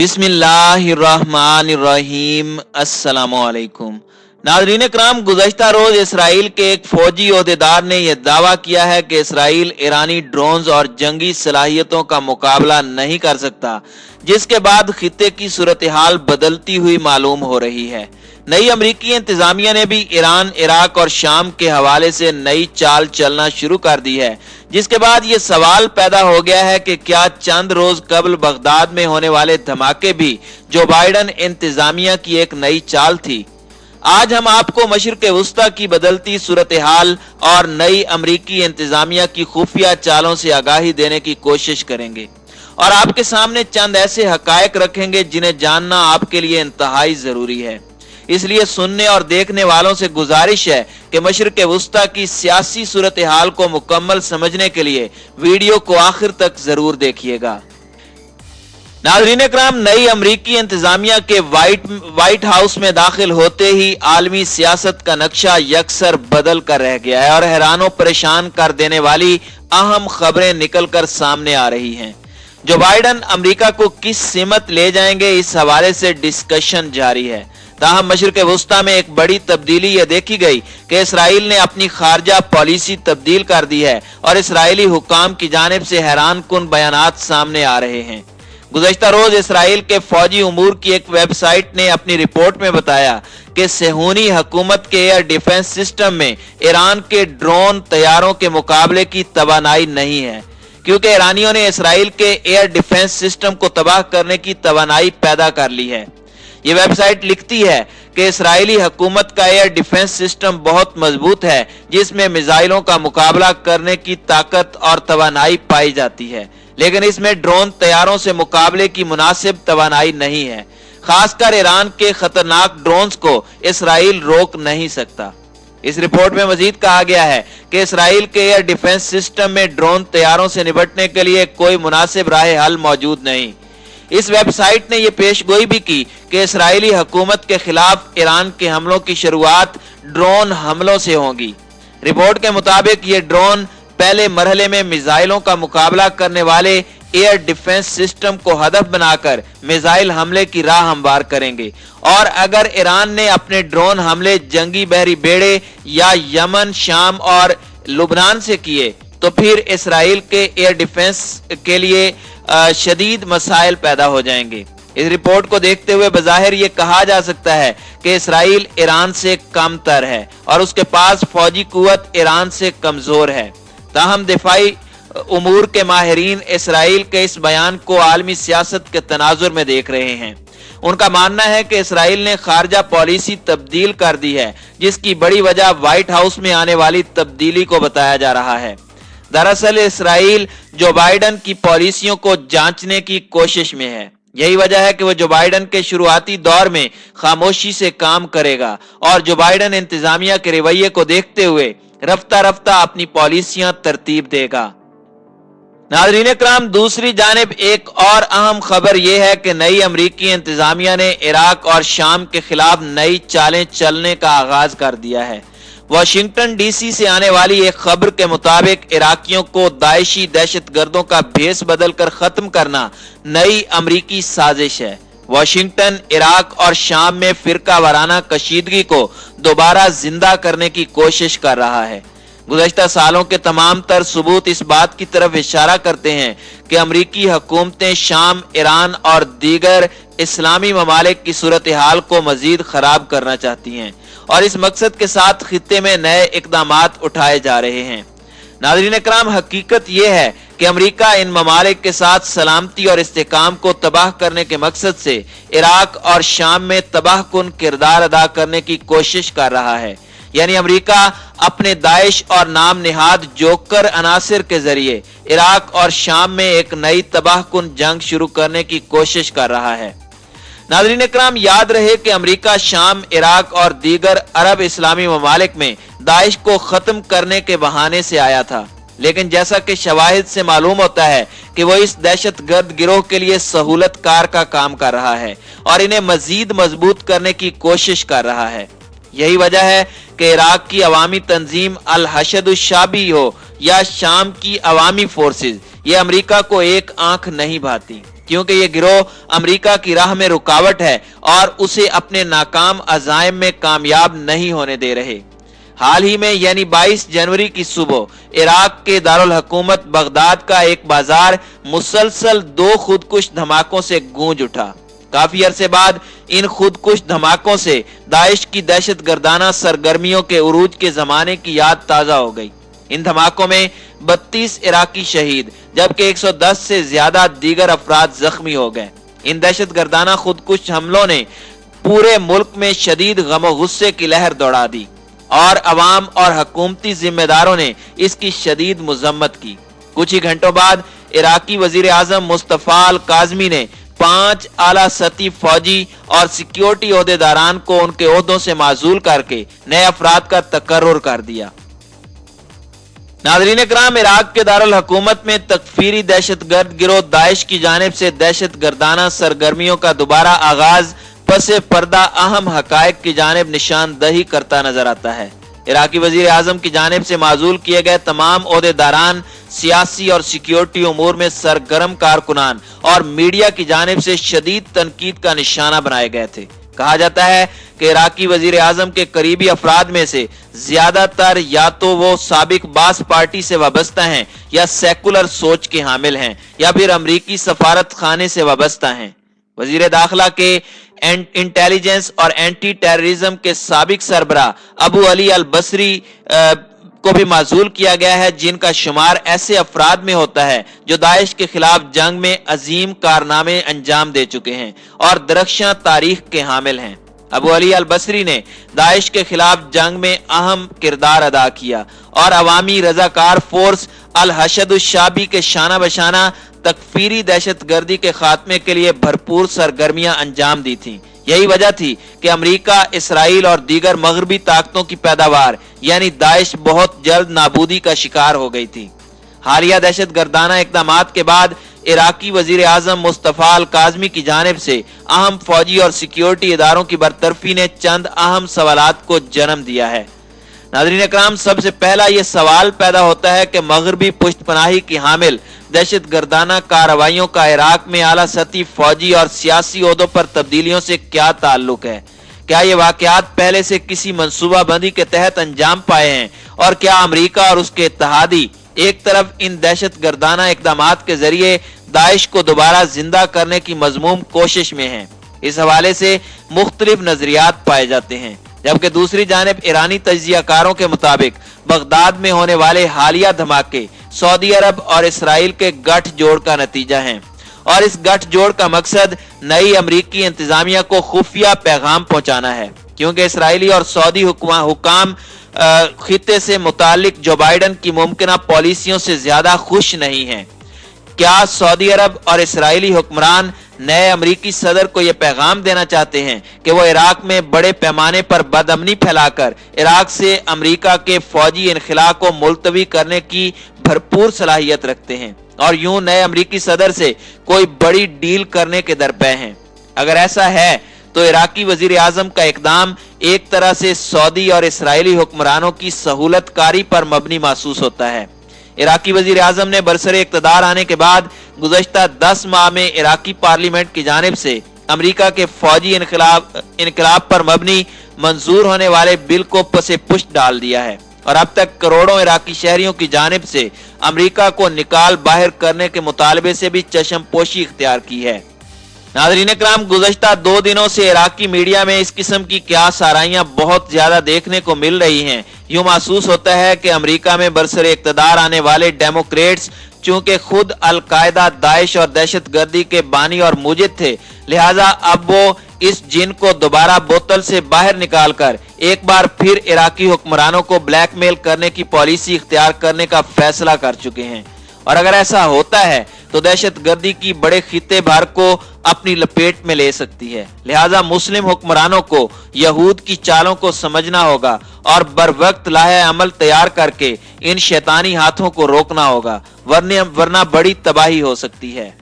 बिस्मिल्लाहिर्रहमानिर्रहीम। अस्सलामुअलैकुम। नाज़रीन कराम, गुज़श्ता रोज इसराइल के एक फौजी ओहदेदार ने यह दावा किया है कि इसराइल ईरानी ड्रोन्स और जंगी सलाहियतों का मुकाबला नहीं कर सकता, जिसके बाद खित्ते की सूरत हाल बदलती हुई मालूम हो रही है। नई अमरीकी इंतजामिया ने भी ईरान, इराक और शाम के हवाले से नई चाल चलना शुरू कर दी है, जिसके बाद ये सवाल पैदा हो गया है कि क्या चंद रोज कबल बगदाद में होने वाले धमाके भी जो बाइडन इंतजामिया की एक नई चाल थी। आज हम आपको मशरिक़ वुस्ता की बदलती सूरत हाल और नई अमरीकी इंतजामिया की खुफिया चालों से आगाही देने की कोशिश करेंगे और आपके सामने चंद ऐसे हकायक रखेंगे जिन्हें जानना आपके लिए इंतहाई जरूरी है। इसलिए सुनने और देखने वालों से गुजारिश है कि मशरिक़ वुस्ता की सियासी सूरत हाल को मुकम्मल समझने के लिए वीडियो को आखिर तक जरूर देखिएगा। नाज़रीन कराम, नई अमरीकी इंतजामिया के व्हाइट हाउस में दाखिल होते ही आलमी सियासत का नक्शा यकसर बदल कर रह गया है और हैरान परेशान कर देने वाली अहम खबरें निकल कर सामने आ रही हैं। जो बाइडन अमेरिका को किस सिमत ले जाएंगे, इस हवाले से डिस्कशन जारी है। ताहम मशरिक़ वुस्ता में एक बड़ी तब्दीली यह देखी गई कि इसराइल ने अपनी खारजा पॉलिसी तब्दील कर दी है और इसराइली हुकाम की जानिब से हैरान कुन बयानात सामने आ रहे हैं। गुज़श्ता रोज इसराइल के फौजी उमूर की एक वेबसाइट ने अपनी रिपोर्ट में बताया कि सेहूनी हुकूमत के एयर डिफेंस सिस्टम में ईरान के ड्रोन तैयारों के मुकाबले की तवानाई नहीं है, क्योंकि ईरानियों ने इसराइल के एयर डिफेंस सिस्टम को तबाह करने की तवानाई पैदा कर ली है। ये वेबसाइट लिखती है कि इसराइली हुकूमत का एयर डिफेंस सिस्टम बहुत मजबूत है, जिसमें मिसाइलों का मुकाबला करने की ताकत और तवानाई पाई जाती है, लेकिन इसमें ड्रोन तैयारों से मुकाबले की मुनासिब तवानाई नहीं है। खासकर ईरान के खतरनाक ड्रोन्स को इसराइल रोक नहीं सकता। इस रिपोर्ट में मजीद कहा गया है कि इसराइल के एयर डिफेंस सिस्टम में ड्रोन तैयारों से निपटने के लिए कोई मुनासिब राह हल मौजूद नहीं। इस वेबसाइट ने यह पेशगोई भी की कि इसराइली हुकूमत के खिलाफ ईरान के हमलों की शुरुआत ड्रोन हमलों से होगी। रिपोर्ट के मुताबिक ये ड्रोन पहले मरहले में मिसाइलों का मुकाबला करने वाले एयर डिफेंस सिस्टम को हदफ बनाकर मिसाइल हमले की राह हमवार करेंगे, और अगर ईरान ने अपने ड्रोन हमले जंगी बहरी बेड़े या यमन, शाम और लुबनान से किए तो फिर इसराइल के एयर डिफेंस के लिए शदीद मसाइल पैदा हो जाएंगे। इस रिपोर्ट को देखते हुए बज़ाहिर ये कहा जा सकता है कि इसराइल ईरान से कम तर है और उसके पास फौजी कुव्वत ईरान से कमजोर है। ताहम दिफाई उमूर के माहिरीन इसराइल के इस बयान को आलमी सियासत के तनाजुर में देख रहे हैं। उनका मानना है कि इसराइल ने खारजा पॉलिसी तब्दील कर दी है, जिसकी बड़ी वजह व्हाइट हाउस में आने वाली तब्दीली को बताया जा रहा है। दरअसल इसराइल जो बाइडन की पॉलिसियों को जांचने की कोशिश में है। यही वजह है कि वो जो बाइडन के शुरुआती दौर में खामोशी से काम करेगा और जो बाइडन इंतजामिया के रवैये को देखते हुए रफ्ता रफ्ता अपनी पॉलिसियां तरतीब देगा। नाज़रीन कराम, दूसरी जानिब एक और अहम खबर यह है कि नई अमरीकी इंतजामिया ने इराक और शाम के खिलाफ नई चालें चलने का आगाज कर दिया है। वाशिंगटन डीसी से आने वाली एक खबर के मुताबिक इराकियों को दाइशी दहशतगर्दों का भेस बदलकर खत्म करना नई अमरीकी साजिश है। वाशिंगटन इराक और शाम में फिरका वाराना कशीदगी को दोबारा जिंदा करने की कोशिश कर रहा है। गुज़श्ता सालों के तमाम तर सबूत इस बात की तरफ इशारा करते हैं कि अमरीकी हुकूमतें शाम, ईरान और दीगर इस्लामी ममालिक की सूरत हाल को मजीद खराब करना चाहती हैं और इस मकसद के साथ खित्ते में नए इकदामात उठाए जा रहे हैं। नाज़रीन कराम, हकीकत यह है कि अमेरिका इन ममालिक के साथ सलामती और इस्तेहकाम को तबाह करने के मकसद से इराक और शाम में तबाह कुन किरदार अदा करने की कोशिश कर रहा है। यानी अमेरिका अपने दाइश और नाम निहाद जोकर अनासिर के जरिए इराक और शाम में एक नई तबाह कुन जंग शुरू करने की कोशिश कर रहा है। नाज़रीन कराम, याद रहे कि अमेरिका शाम, इराक और दीगर अरब इस्लामी ममालिक में दाइश को खत्म करने के बहाने से आया था, लेकिन जैसा कि शवाहिद से मालूम होता है कि वो इस दहशत गर्द गिरोह के लिए सहूलत कार का काम कर रहा है और इन्हें मजीद मजबूत करने की कोशिश कर रहा है। यही वजह है कि इराक की अवामी तंजीम अल हशद शाबी हो या शाम की अवामी फोर्सेज, ये अमेरिका को एक आंख नहीं भाती। क्योंकि ये गिरोह अमेरिका की राह में रुकावट है और उसे अपने नाकाम अज़ाइम में कामयाब नहीं होने दे रहे। हाल ही में यानी 22 जनवरी की सुबह इराक के दारुल हुकूमत बगदाद का एक बाजार मुसलसल 2 खुदकुश धमाकों से गूंज उठा। काफी अरसे बाद इन खुदकुश धमाकों से दाइश की दहशत गर्दाना सरगर्मियों के उरूज के जमाने की याद ताजा हो गई। इन धमाकों में 32 इराकी शहीद जबकि 110 से ज्यादा दीगर अफराद जख्मी हो गए। इन दहशत गर्दाना खुदकुश हमलों ने पूरे मुल्क में शदीद गम गुस्से की लहर दौड़ा दी और अवाम और हुकूमती जिम्मेदारों ने इसकी शदीद मजम्मत की। कुछ ही घंटों बाद इराकी वजीर आजम मुस्तफा अल काज़मी ने 5 आला सती फौजी और सिक्योरिटी ओहदेदारान को उनके ओहदों से माजूल करके नए अफराद का तकर्रुर कर दिया। नाज़रीन इकराम, इराक के दारुल हुकूमत में तकफीरी दहशतगर्द गिरोह दाइश की जानिब से दहशत गर्दाना सरगर्मियों का दोबारा आगाज पसे पर्दा अहम हकायक की जानिब निशानदही करता नजर आता है। इराकी वजीर आजम की जानिब से माजूल किए गए तमाम ओहदेदारान सियासी और सिक्योरिटी उमूर में सरगर्म कारकुनान और मीडिया की जानिब से शदीद तनकीद का निशाना बनाए गए थे। कहा जाता है कि इराकी वजीर आजम के करीबी अफराद में से ज्यादातर या तो वो साबिक बास पार्टी से वाबस्ता हैं या सेकुलर सोच के हामिल हैं या फिर अमरीकी सफारत खाने से वाबस्ता हैं। वजीर दाखिला के इंटेलिजेंस और एंटी टेररिज्म के साबिक सरबरा अबू अली अल बसरी को भी माजूल किया गया है, जिनका शुमार ऐसे अफराद में होता है जो दाइश के खिलाफ जंग में अजीम कारनामे अंजाम दे चुके हैं और दरख्शां तारीख के हामिल हैं। अबू अली अल बसरी ने दाइश के खिलाफ जंग में अहम किरदार अदा किया और अवामी रजाकार फोर्स अल हशद शाबी के शाना बशाना तकफीरी दहशत गर्दी के खात्मे के लिए भरपूर सरगर्मियां अंजाम दी थी। यही वजह थी कि अमेरिका, इसराइल और दीगर मगरबी ताकतों की पैदावार यानी दाइश बहुत जल्द नाबूदी का शिकार हो गई थी। हालिया दहशत गर्दाना इकदामात के बाद इराकी वजीर आजम मुस्तफा अल काज़मी की जानिब से अहम फौजी और सिक्योरिटी इदारों की बरतरफी ने चंद अहम सवालात को जन्म दिया है। नाज़रीन इकराम, सबसे पहला यह सवाल पैदा होता है कि मगरबी पुष्टपनाही की हामिल दहशत गर्दाना कार्रवाइयों का इराक में आला सती फौजी और सियासी ओहदों पर तब्दीलियों से क्या ताल्लुक है? क्या ये वाकयात पहले से किसी मंसूबाबंदी के तहत अंजाम पाए हैं और क्या अमेरिका और उसके इत्तहादी एक तरफ इन दहशत गर्दाना इकदामात के जरिए दाइश को दोबारा जिंदा करने की मजमूम कोशिश में हैं? इस हवाले से मुख्तलिफ नजरियात पाए जाते हैं, जबकि दूसरी जानिब ईरानी तज्जियाकारों के मुताबिक बगदाद में होने वाले हालिया धमाके सऊदी अरब और इसराइल के गठजोड़ का नतीजा हैं और इस गठजोड़ का मकसद नई अमरीकी इंतजामिया को खुफिया पैगाम पहुंचाना है, क्योंकि इसराइली और सऊदी हुकाम खित्ते से मुतालिक जो बाइडन की मुमकिना पॉलिसियों से ज्यादा खुश नहीं हैं। क्या सऊदी अरब और इसराइली हुक्मरान नए अमरीकी सदर को यह पैगाम देना चाहते हैं कि वो इराक में बड़े पैमाने पर बदअमनी फैलाकर इराक से अमरीका के फौजी इनखला को मुलतवी करने की भरपूर सलाहियत रखते हैं और यूं नए अमरीकी सदर से कोई बड़ी डील करने के दरपे हैं? अगर ऐसा है तो इराकी वजीर आजम का इकदाम एक तरह से सऊदी और इसराइली हुक्मरानों की सहूलतकारी पर मबनी महसूस होता है। इराकी वजीर आजम ने बरसरे इक्तदार आने के बाद गुज़श्ता 10 माह में इराकी पार्लियामेंट की जानिब से अमेरिका के फौजी इनकलाब पर मबनी मंजूर होने वाले बिल को पसे पुष्ट डाल दिया है और अब तक करोड़ों इराकी शहरियों की जानिब से अमेरिका को निकाल बाहर करने के मुतालबे से भी चश्मपोशी इख्तियार की है। नाज़रीन इकराम, गुज़श्ता 2 दिनों से इराकी मीडिया में इस किस्म की क्या साराइयां बहुत ज्यादा देखने को मिल रही हैं। यूं महसूस होता है कि अमेरिका में बरसरे इक़्तिदार आने वाले डेमोक्रेट्स चूंकि खुद अल-कायदा, दाइश और दहशत गर्दी के बानी और मुजिद थे, लिहाजा अब वो इस जिन को दोबारा बोतल से बाहर निकालकर एक बार फिर इराकी हुक्मरानों को ब्लैकमेल करने की पॉलिसी इख्तियार करने का फैसला कर चुके हैं। और अगर ऐसा होता है तो दहशत गर्दी की बड़े खित्ते भर को अपनी लपेट में ले सकती है। लिहाजा मुस्लिम हुक्मरानों को यहूद की चालों को समझना होगा और बर वक्त लाहे अमल तैयार करके इन शैतानी हाथों को रोकना होगा, वरना बड़ी तबाही हो सकती है।